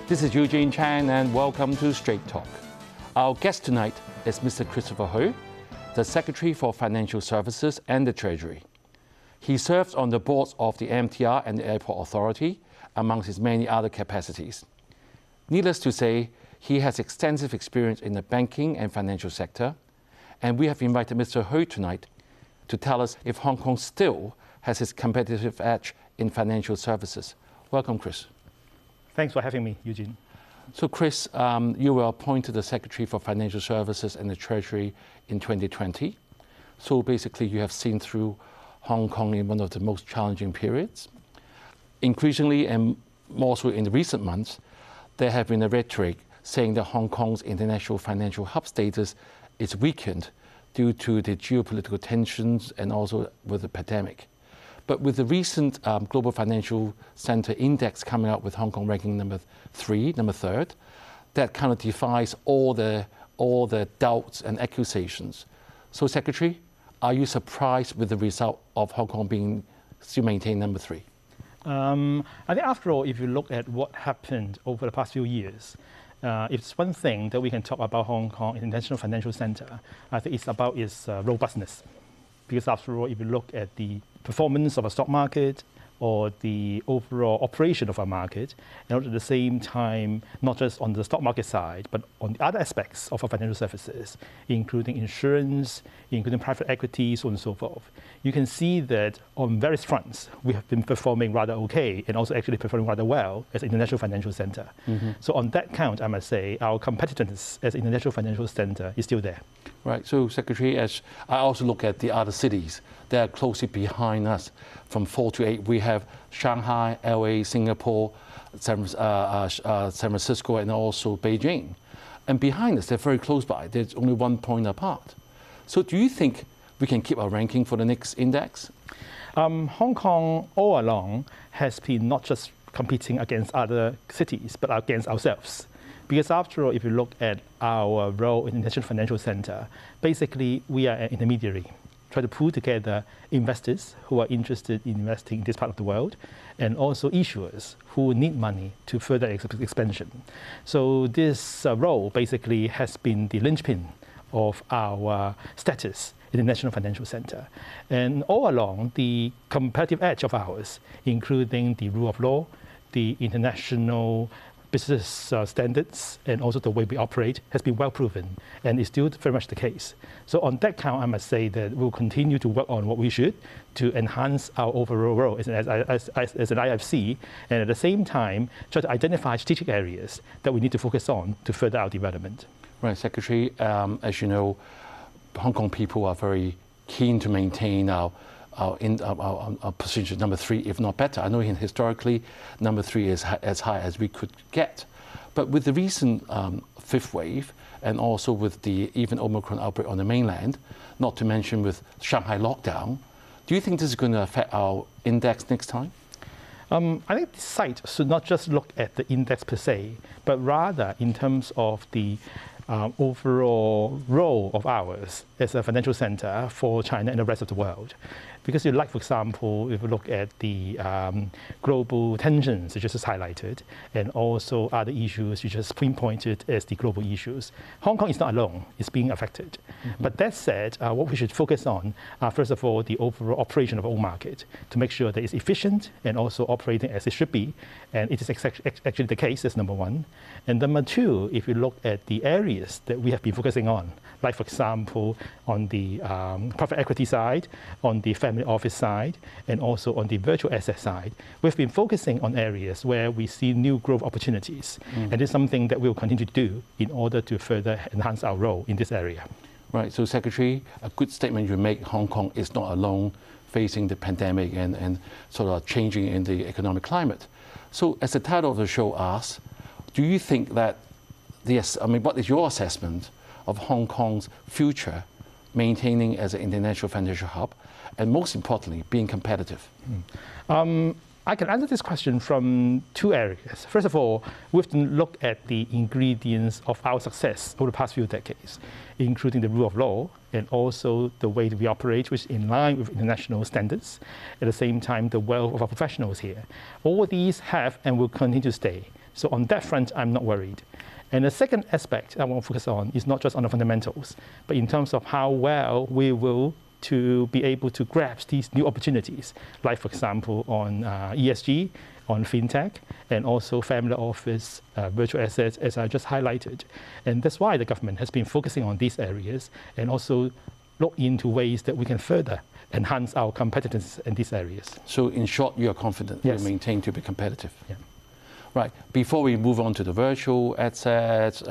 This is Eugene Chan and welcome to Straight Talk. Our guest tonight is Mr. Christopher Hui, the Secretary for Financial Services and the Treasury. He serves on the boards of the MTR and the Airport Authority, amongst his many other capacities. Needless to say, he has extensive experience in the banking and financial sector, and we have invited Mr. Hui tonight to tell us if Hong Kong still has its competitive edge in financial services. Welcome, Chris. Thanks for having me, Eugene. So, Chris, you were appointed the Secretary for Financial Services and the Treasury in 2020. So basically, you have seen through Hong Kong in one of the most challenging periods. Increasingly, and more so in the recent months, there have been a rhetoric saying that Hong Kong's international financial hub status is weakened due to the geopolitical tensions and also with the pandemic. But with the recent Global Financial Center Index coming out with Hong Kong ranking number third, that kind of defies all the doubts and accusations. So, Secretary, are you surprised with the result of Hong Kong being still maintained number 3? I think after all, if you look at what happened over the past few years, it's one thing that we can talk about Hong Kong International Financial Center. I think it's about its robustness. Because after all, if you look at the performance of a stock market or the overall operation of a market, and at the same time, not just on the stock market side, but on the other aspects of our financial services, including insurance, including private equity, so on and so forth, you can see that on various fronts, we have been performing rather okay and also actually performing rather well as an international financial center. So on that count, I must say, our competitiveness as an international financial center is still there. Right. So, Secretary, as I also look at the other cities that are closely behind us, from 4 to 8, we have Shanghai, LA, Singapore, San Francisco, and also Beijing. And behind us, they're very close by. There's only 1 point apart. So, do you think we can keep our ranking for the next index? Hong Kong all along has been not just competing against other cities, but against ourselves. Because after all, if you look at our role in the International Financial Center, basically we are an intermediary, try to pull together investors who are interested in investing in this part of the world, and also issuers who need money to further expansion. So this role basically has been the linchpin of our status in the National Financial Center. And all along, the competitive edge of ours, including the rule of law, the international business standards, and also the way we operate, has been well proven and is still very much the case. So on that count, I must say that we'll continue to work on what we should to enhance our overall role as an IFC, and at the same time, try to identify strategic areas that we need to focus on to further our development. Right, Secretary, as you know, Hong Kong people are very keen to maintain our position number 3, if not better. I know historically number 3 is as high as we could get. But with the recent 5th wave, and also with the even Omicron outbreak on the mainland, not to mention with Shanghai lockdown, do you think this is going to affect our index next time? I think the site should not just look at the index per se, but rather in terms of the overall role of ours as a financial center for China and the rest of the world. Because for example, if you look at the global tensions you just highlighted, and also other issues you just pinpointed as the global issues, Hong Kong is not alone, it's being affected. But that said, what we should focus on, first of all, the overall operation of our own market, to make sure that it's efficient and also operating as it should be. And it is actually the case, that's number 1. And number 2, if you look at the areas that we have been focusing on, like for example, on the private equity side, on the family office side, and also on the virtual asset side, we've been focusing on areas where we see new growth opportunities. And it's something that we'll continue to do in order to further enhance our role in this area. Right, so Secretary, a good statement you make, Hong Kong is not alone facing the pandemic and sort of changing in the economic climate. So as the title of the show asks, do you think that, what is your assessment of Hong Kong's future maintaining as an international financial hub, and most importantly, being competitive? I can answer this question from 2 areas. First of all, we have to look at the ingredients of our success over the past few decades, including the rule of law and also the way that we operate, which is in line with international standards. At the same time, the wealth of our professionals here. All these have and will continue to stay So on that front, I'm not worried. And the second aspect I want to focus on is not just on the fundamentals, but in terms of how well we will to be able to grasp these new opportunities, like, for example, on ESG, on fintech, and also family office, virtual assets, as I just highlighted. And that's why the government has been focusing on these areas and also look into ways that we can further enhance our competitiveness in these areas. So in short, you are confident Yes. you'll maintain to be competitive? Yeah. Right. Before we move on to the virtual assets,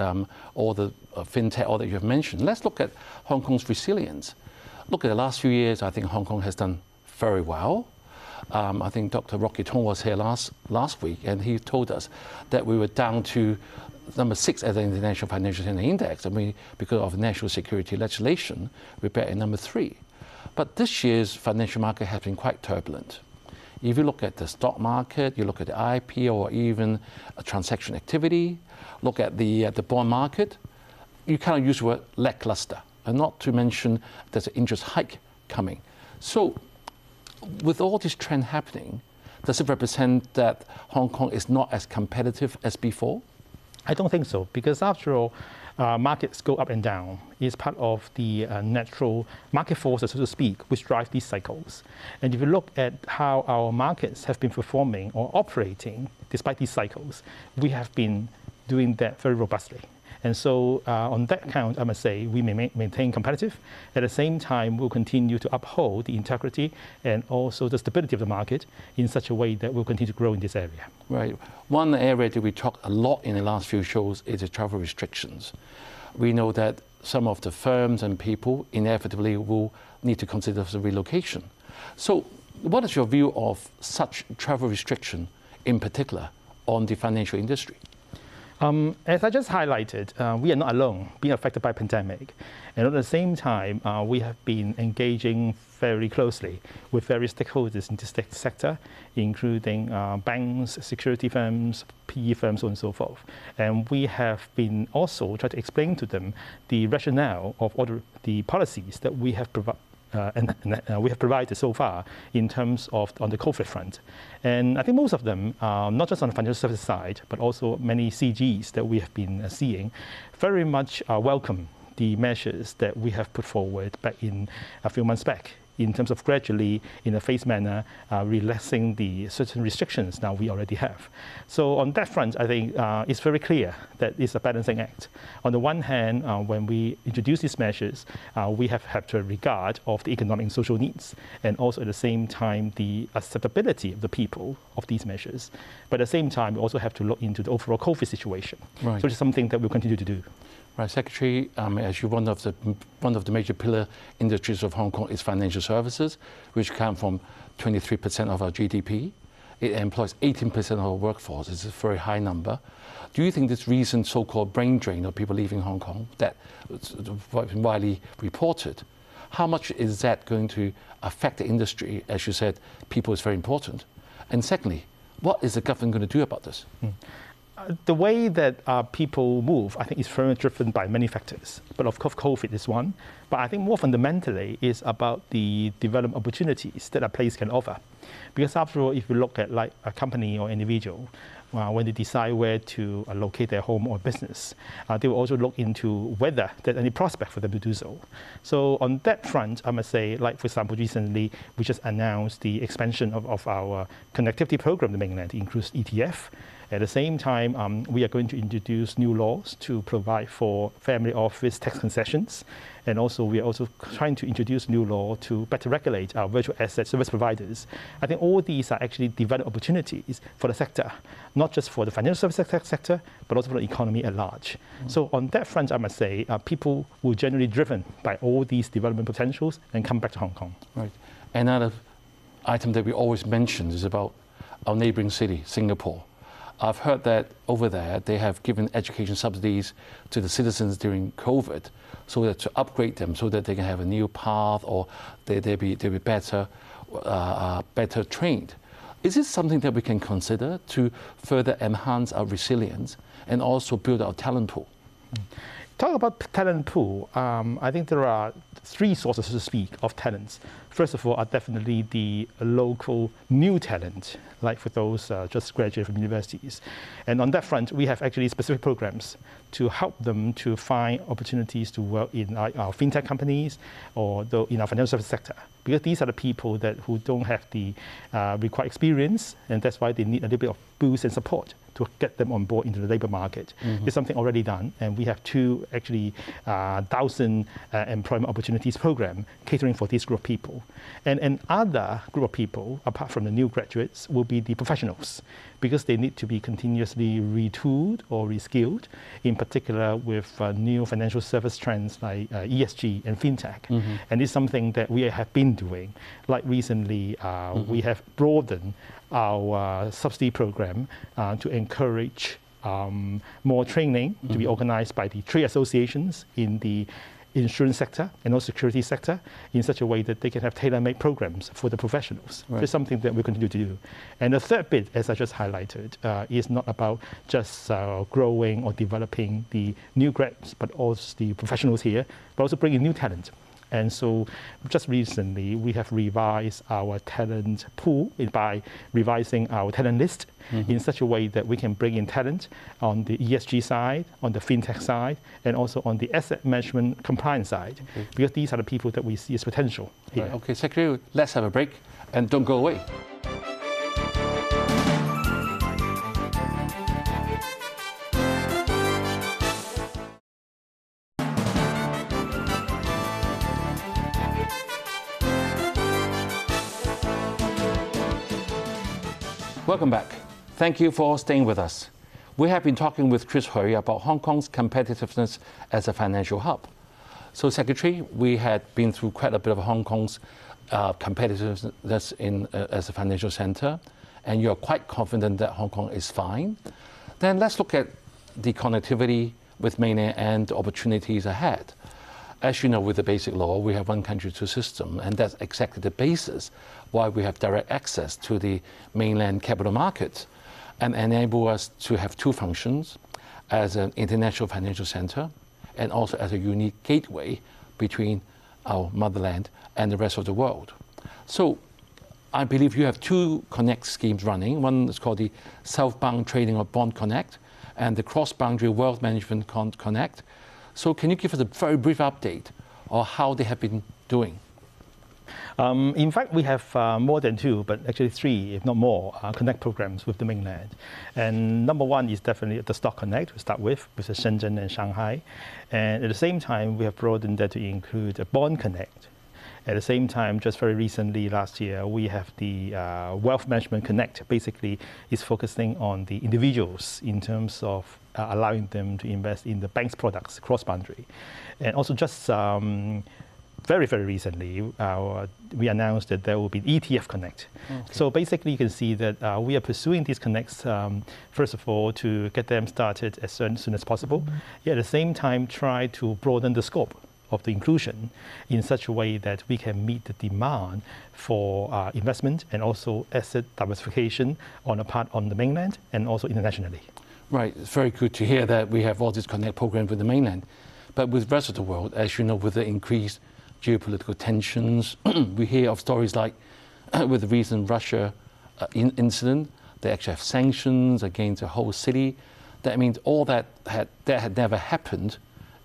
or the fintech, all that you have mentioned, let's look at Hong Kong's resilience. Look at the last few years, I think Hong Kong has done very well. I think Dr. Rocky Tong was here last week, and he told us that we were down to number 6 at the International Financial Center Index, and because of national security legislation, we're back at number 3. But this year's financial market has been quite turbulent. If you look at the stock market, you look at the IPO or even transaction activity, look at the bond market, you kind of use the word lackluster, and not to mention there's an interest hike coming. So with all this trend happening, does it represent that Hong Kong is not as competitive as before? I don't think so, because after all, markets go up and down. It's part of the natural market forces, so to speak, which drive these cycles. And if you look at how our markets have been performing or operating despite these cycles, we have been doing that very robustly. And so on that count, I must say, we may maintain competitive. At the same time, we'll continue to uphold the integrity and also the stability of the market in such a way that we'll continue to grow in this area. Right. One area that we talked a lot in the last few shows is the travel restrictions. We know that some of the firms and people inevitably will need to consider the relocation. So what is your view of such travel restriction in particular on the financial industry? As I just highlighted, we are not alone being affected by pandemic. And at the same time, we have been engaging very closely with various stakeholders in this sector, including banks, security firms, PE firms, so on and so forth. And we have been also trying to explain to them the rationale of all the policies that we have provided so far in terms of on the COVID front. And I think most of them, not just on the financial services side, but also many CGs that we have been seeing, very much welcome the measures that we have put forward back in a few months back, in terms of gradually, in a phased manner, relaxing the certain restrictions now we already have. So on that front, I think it's very clear that it's a balancing act. On the one hand, when we introduce these measures, we have to regard of the economic and social needs, and also at the same time, the acceptability of the people of these measures. But at the same time, we also have to look into the overall COVID situation, right. which is something that we'll continue to do. Right, Secretary, as you one of the major pillar industries of Hong Kong is financial services, which account from 23% of our GDP. It employs 18% of our workforce. It's a very high number. Do you think this recent so-called brain drain of people leaving Hong Kong that widely reported, how much is that going to affect the industry? As you said, people is very important. And secondly, what is the government going to do about this? The way that people move, I think, is very driven by many factors. But of course, COVID is one. But I think more fundamentally is about the development opportunities that a place can offer. Because after all, if you look at like a company or individual, when they decide where to locate their home or business, they will also look into whether there's any prospect for them to do so. So on that front, I must say, like for example, recently we just announced the expansion of our connectivity program in the mainland, includes ETF. At the same time, we are going to introduce new laws to provide for family office tax concessions. And also, we are also trying to introduce new law to better regulate our virtual asset service providers. I think all these are actually development opportunities for the sector, not just for the financial services sector, but also for the economy at large. So on that front, I must say, people will generally driven by all these development potentials and come back to Hong Kong. Right. Another item that we always mention is about our neighboring city, Singapore. I've heard that over there they have given education subsidies to the citizens during COVID, so that to upgrade them, so that they can have a new path, or they'll be better trained. Is this something that we can consider to further enhance our resilience and also build our talent pool? Talk about talent pool. I think there are three sources, to speak, of talents. First of all, are definitely the local new talent, like for those just graduated from universities. And on that front, we have actually specific programs to help them to find opportunities to work in our fintech companies or in our financial service sector. Because these are the people who don't have the required experience, and that's why they need a little bit of boost and support to get them on board into the labor market. It's something already done, and we have two actually 1,000 employment opportunities program catering for this group of people. And another group of people, apart from the new graduates, will be the professionals, because they need to be continuously retooled or reskilled, in particular with new financial service trends like ESG and fintech. And it's something that we have been doing. Like recently, we have broadened our subsidy program to encourage more training to be organized by the trade associations in the insurance sector and also security sector in such a way that they can have tailor-made programs for the professionals. Right. It's something that we continue to do. And the third bit, as I just highlighted, is not about just growing or developing the new grads, but also the professionals here, but also bringing new talent. And so just recently, we have revised our talent pool by revising our talent list in such a way that we can bring in talent on the ESG side, on the fintech side, and also on the asset management compliance side, because these are the people that we see as potential here. Right. Okay, Secretary, let's have a break and don't go away. Welcome back. Thank you for staying with us. We have been talking with Chris Hui about Hong Kong's competitiveness as a financial hub. So, Secretary, we had been through quite a bit of Hong Kong's competitiveness as a financial center, and you're quite confident that Hong Kong is fine. Then let's look at the connectivity with mainland and opportunities ahead. As you know, with the basic law, we have one country, two system, and that's exactly the basis why we have direct access to the mainland capital markets and enable us to have two functions as an international financial center and also as a unique gateway between our motherland and the rest of the world. So I believe you have two Connect schemes running. One is called the Southbound Trading or Bond Connect and the Cross-Boundary Wealth Management Connect. So can you give us a very brief update on how they have been doing? In fact, we have more than two, but actually three, if not more, Connect programs with the mainland. And number one is definitely the Stock Connect to start with the Shenzhen and Shanghai. And at the same time, we have broadened that to include a Bond Connect. At the same time, just very recently, last year, we have the Wealth Management Connect. Basically, is focusing on the individuals in terms of allowing them to invest in the bank's products cross-boundary. And also just very, very recently, we announced that there will be ETF Connect. Okay. So basically, you can see that we are pursuing these connects, first of all, to get them started as soon as possible. Yet at the same time, try to broaden the scope of the inclusion in such a way that we can meet the demand for investment and also asset diversification on the mainland and also internationally. Right, it's very good to hear that we have all these Connect programs with the mainland. But with the rest of the world, as you know, with the increased geopolitical tensions, we hear of stories like with the recent Russia incident, they actually have sanctions against the whole city. That means all that had never happened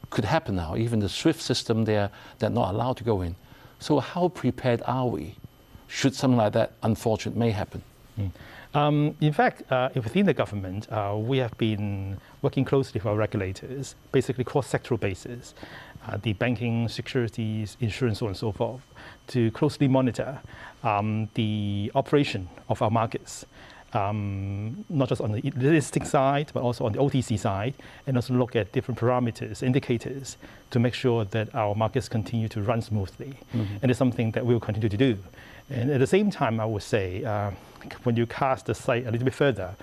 could happen now. Even the SWIFT system, they're not allowed to go in. So how prepared are we should something like that unfortunate may happen? In fact, within the government, we have been working closely with our regulators, basically cross-sectoral basis, the banking, securities, insurance, so on and so forth, to closely monitor the operation of our markets. Not just on the listing side, but also on the OTC side, and also look at different parameters, indicators, to make sure that our markets continue to run smoothly. And it's something that we will continue to do. And at the same time, I would say, when you cast the sight a little bit further,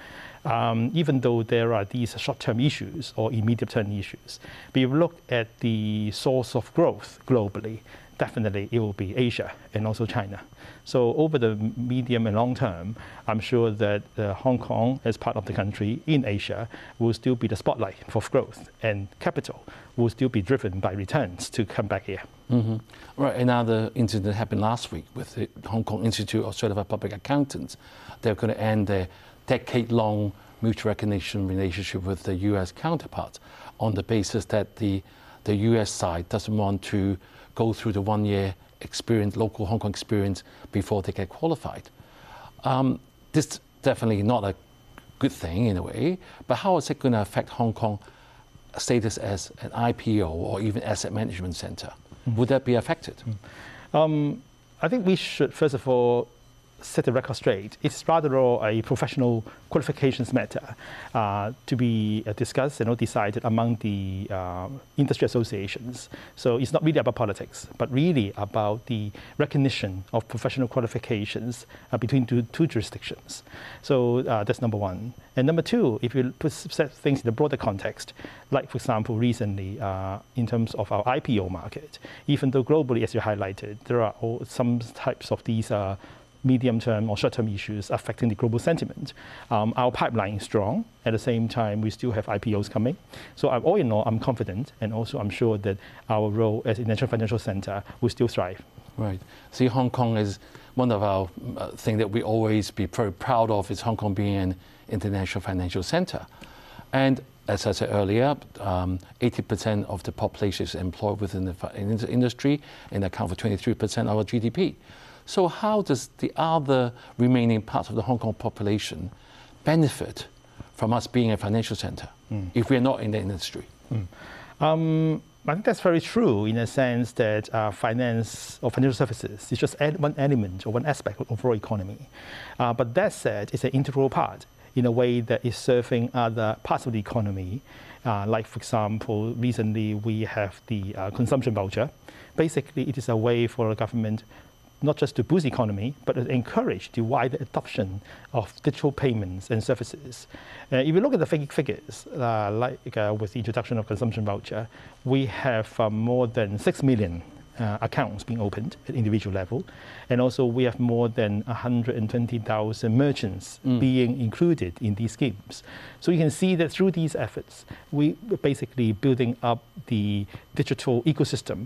even though there are these short-term issues or immediate-term issues, but you look at the source of growth globally, definitely it will be Asia and also China. So over the medium and long term, I'm sure that Hong Kong, as part of the country in Asia, will still be the spotlight for growth, and capital will still be driven by returns to come back here. Mm-hmm. Right. Another incident happened last week with the Hong Kong Institute of Certified Public Accountants. They're going to end their decade-long mutual recognition relationship with the U.S. counterparts on the basis that the U.S. side doesn't want to go through the one-year experience, local Hong Kong experience, before they get qualified. This definitely not a good thing in a way, but how is it going to affect Hong Kong status as an IPO or even asset management center? Would that be affected? I think we should, first of all, set the record straight. It's rather a professional qualifications matter to be discussed and decided among the industry associations. So it's not really about politics, but really about the recognition of professional qualifications between two jurisdictions. So that's number one. And number two, if you set things in the broader context, like for example, recently in terms of our IPO market, even though globally, as you highlighted, there are some types of these medium-term or short-term issues affecting the global sentiment. Our pipeline is strong. At the same time, we still have IPOs coming. So all in all, I'm confident, and also I'm sure that our role as a international financial center will still thrive. Right. See, Hong Kong is one of our things that we always be very proud of, is Hong Kong being an international financial center. And as I said earlier, 80% of the population is employed within the industry and account for 23% of our GDP. So how does the other remaining parts of the Hong Kong population benefit from us being a financial center if we're not in the industry? I think that's very true in a sense that finance or financial services is just one element or one aspect of the overall economy. But that said, it's an integral part in a way that is serving other parts of the economy. Like, for example, recently we have the consumption voucher. Basically, it is a way for the government not just to boost the economy, but to encourage the wider adoption of digital payments and services. If you look at the figures, with the introduction of consumption voucher, we have more than 6 million accounts being opened at individual level. And also we have more than 120,000 merchants being included in these schemes. So you can see that through these efforts, we basically building up the digital ecosystem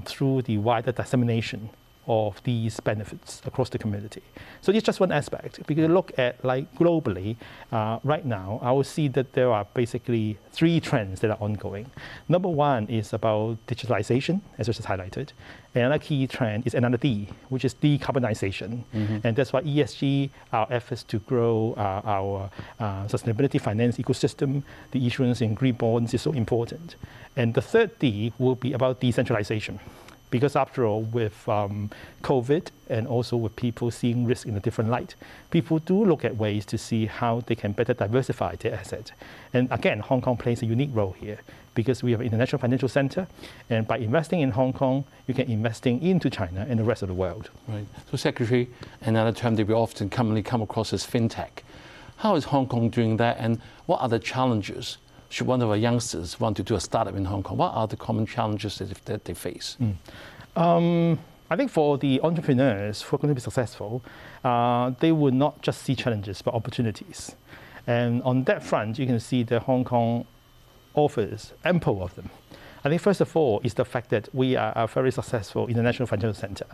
through the wider dissemination of these benefits across the community. So it's just one aspect. If you look at globally, right now, I will see that there are basically 3 trends that are ongoing. Number one is about digitalization, as I just highlighted. And another key trend is another D, which is decarbonization. And that's why ESG, our efforts to grow our sustainability finance ecosystem, the issuance in green bonds is so important. And the third D will be about decentralization. Because after all, with COVID and also with people seeing risk in a different light, people do look at ways to see how they can better diversify their assets. And again, Hong Kong plays a unique role here because we have an international financial center. And by investing in Hong Kong, you can investing into China and the rest of the world. Right. So Secretary, another term that we often commonly come across is fintech. How is Hong Kong doing that, and what are the challenges should one of our youngsters want to do a startup in Hong Kong? What are the common challenges that they face? I think for the entrepreneurs who are going to be successful, they will not just see challenges, but opportunities. And on that front, you can see that Hong Kong offers ample of them. I think first of all is the fact that we are a very successful international financial center.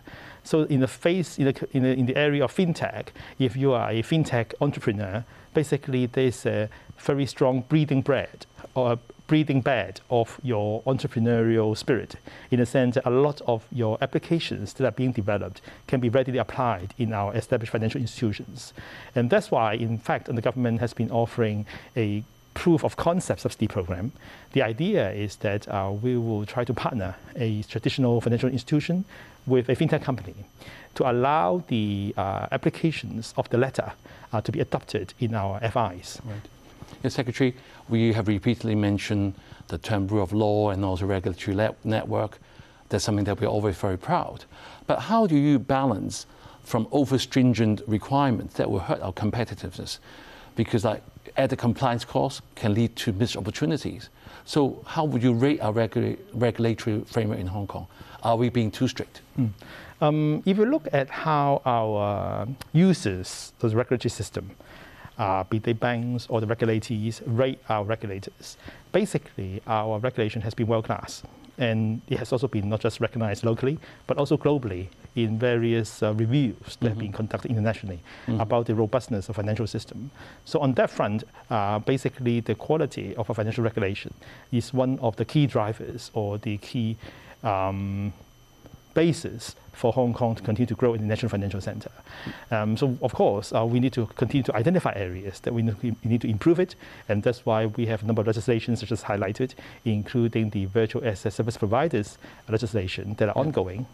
So in the area of fintech, if you are a fintech entrepreneur, basically there's a very strong breathing bed of your entrepreneurial spirit, in a sense that a lot of your applications that are being developed can be readily applied in our established financial institutions. And that's why, in fact, the government has been offering a proof of concept subsidy program. The idea is that we will try to partner a traditional financial institution with a fintech company to allow the applications of the latter to be adopted in our FIs. Right. Yes, Secretary, we have repeatedly mentioned the term rule of law and also regulatory network. That's something that we're always very proud. But how do you balance from over stringent requirements that will hurt our competitiveness because like added compliance costs can lead to missed opportunities. So how would you rate our regulatory framework in Hong Kong? Are we being too strict? If you look at how our users, the regulatory system, be they banks or the regulators, rate our regulators, basically our regulation has been world-class. And it has also been not just recognized locally, but also globally in various reviews that have been conducted internationally about the robustness of financial system. So on that front, basically the quality of a financial regulation is one of the key drivers or the key basis for Hong Kong to continue to grow in the national financial center. So of course, we need to continue to identify areas that we need to improve it, and that's why we have a number of legislations such as highlighted, including the virtual asset service providers legislation that are ongoing.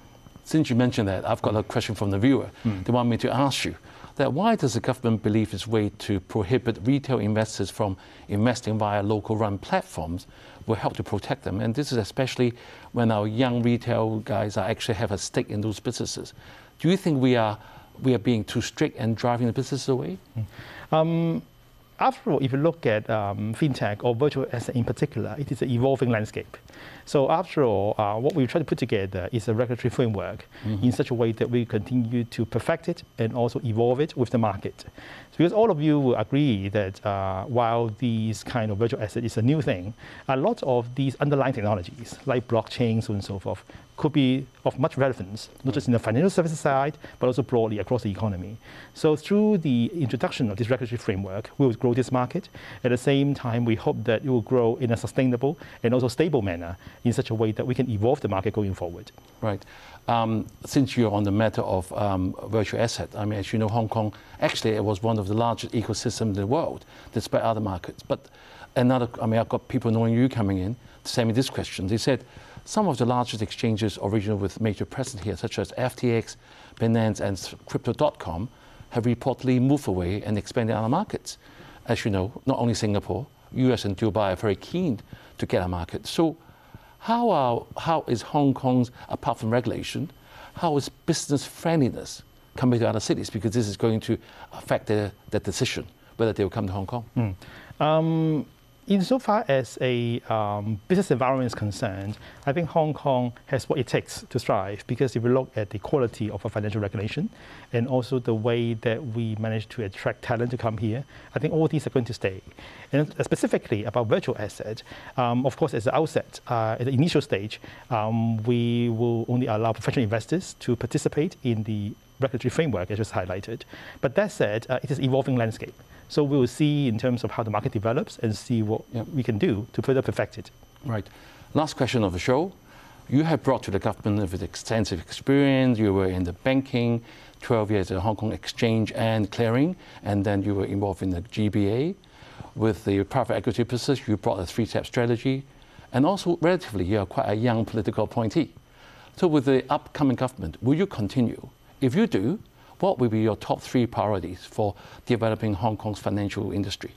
Since you mentioned that, I've got a question from the viewer. They want me to ask you that why does the government believe it's way to prohibit retail investors from investing via local run platforms will help to protect them? And this is especially when our young retail guys actually have a stake in those businesses. Do you think we are being too strict and driving the businesses away? After all, if you look at fintech or virtual asset in particular, it is an evolving landscape. So after all, what we try to put together is a regulatory framework in such a way that we continue to perfect it and also evolve it with the market. Because all of you will agree that while these kind of virtual asset is a new thing, a lot of these underlying technologies, like blockchain, so on and so forth, could be of much relevance, not just in the financial services side, but also broadly across the economy. So through the introduction of this regulatory framework, we will grow this market. At the same time, we hope that it will grow in a sustainable and also stable manner in such a way that we can evolve the market going forward. Right. Since you're on the matter of virtual asset, I mean, as you know, Hong Kong, actually, it was one of the largest ecosystems in the world, despite other markets. But I've got people knowing you coming in to send me this question. They said, some of the largest exchanges original with major presence here, such as FTX, Binance, and Crypto.com, have reportedly moved away and expanded other markets. As you know, not only Singapore, US and Dubai are very keen to get a market. So how is Hong Kong's, apart from regulation, how is business friendliness compared to other cities? Because this is going to affect their decision, whether they will come to Hong Kong. Insofar as a business environment is concerned, I think Hong Kong has what it takes to thrive, because if you look at the quality of our financial regulation and also the way that we manage to attract talent to come here, I think all these are going to stay. And specifically about virtual asset, of course, at the outset, at the initial stage, we will only allow professional investors to participate in the regulatory framework, as just highlighted. But that said, it is an evolving landscape. So we will see in terms of how the market develops and see what we can do to further perfect it. Right. Last question of the show. You have brought to the government with extensive experience. You were in the banking, 12 years at Hong Kong Exchange and Clearing, and then you were involved in the GBA. With the private equity business, you brought a three-step strategy. And also, relatively, you are quite a young political appointee. So with the upcoming government, will you continue? If you do, what will be your top 3 priorities for developing Hong Kong's financial industry?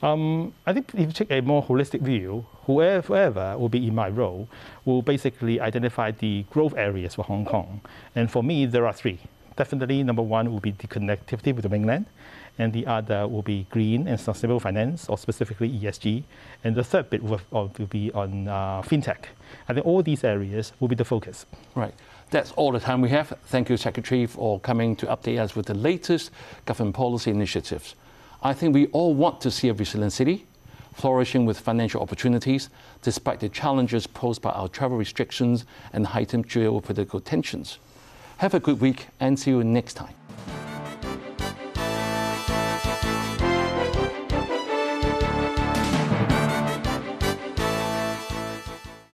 I think if you take a more holistic view, whoever will be in my role will basically identify the growth areas for Hong Kong. And for me, there are 3. Definitely, number 1 will be the connectivity with the mainland, and the other will be green and sustainable finance, or specifically ESG. And the third bit will be on fintech. I think all these areas will be the focus. Right. That's all the time we have. Thank you, Secretary, for coming to update us with the latest government policy initiatives. I think we all want to see a resilient city, flourishing with financial opportunities, despite the challenges posed by our travel restrictions and heightened geopolitical tensions. Have a good week and see you next time.